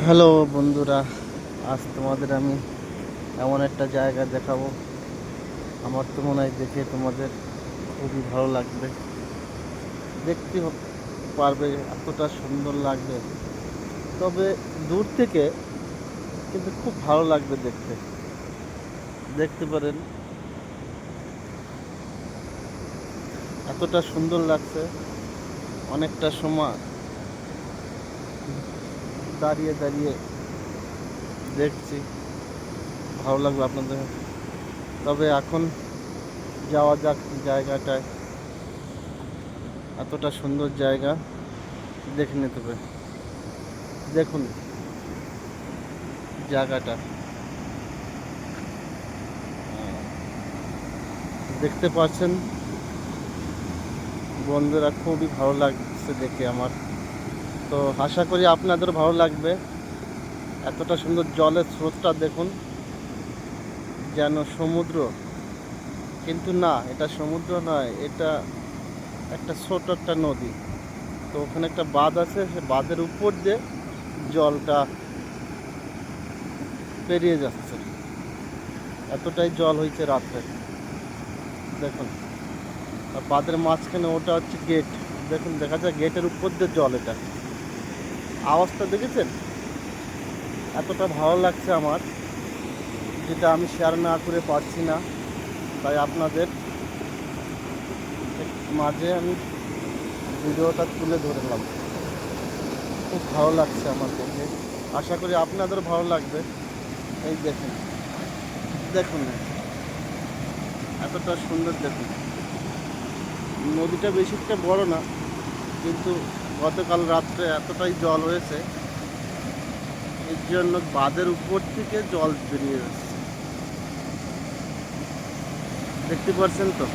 Hello বন্ধুরা, আজ তোমাদের আমি এমন একটা জায়গা দেখাবো। আমার তো মনে হয় দেখে তোমাদের খুবই ভালো লাগবে। দেখতে পারবে, এতটা সুন্দর লাগবে। তবে দূর থেকে কিন্তু খুব ভালো লাগবে দেখতে। দেখতে পারেন, এতটা সুন্দর লাগছে। অনেকটা সময় দাঁড়িয়ে দাঁড়িয়ে দেখছি, ভালো লাগবে আপনাদের। তবে এখন যাওয়া যাক জায়গাটায়। এতটা সুন্দর জায়গা, দেখে নিতে হবে। দেখুন জায়গাটা, দেখতে পাচ্ছেন বন্ধুরা, খুবই ভালো লাগছে দেখে আমার। তো আশা করি আপনাদের ভালো লাগবে। এতটা সুন্দর জলের স্রোতটা দেখুন, যেন সমুদ্র। কিন্তু না, এটা সমুদ্র নয়, এটা একটা ছোট একটা নদী। তো ওখানে একটা বাঁধ আছে, সে বাঁধের উপর দিয়ে জলটা পেরিয়ে যাচ্ছে। এতটাই জল হয়েছে রাত্রে, দেখুন। আর বাঁধের মাঝখানে ওটা হচ্ছে গেট। দেখুন, দেখা যায় গেটের উপর দিয়ে জল। এটা আওয়াজটা দেখেছেন? এতটা ভালো লাগছে আমার, যেটা আমি শেয়ার না করে পারছি না। তাই আপনাদের মাঝে আমি ভিডিওটা তুলে ধরলাম। খুব ভালো লাগছে আমার দেখে, আশা করি আপনাদেরও ভালো লাগবে। এই দেখুন, দেখুন এতটা সুন্দর। দেখুন, নদীটা বেশি একটা বড় না, কিন্তু গতকাল রাত্রে এতটাই জল হয়েছে, এর জন্য বাঁধের উপর থেকে জল বেরিয়ে যাচ্ছে। দেখতে পাচ্ছেন তো?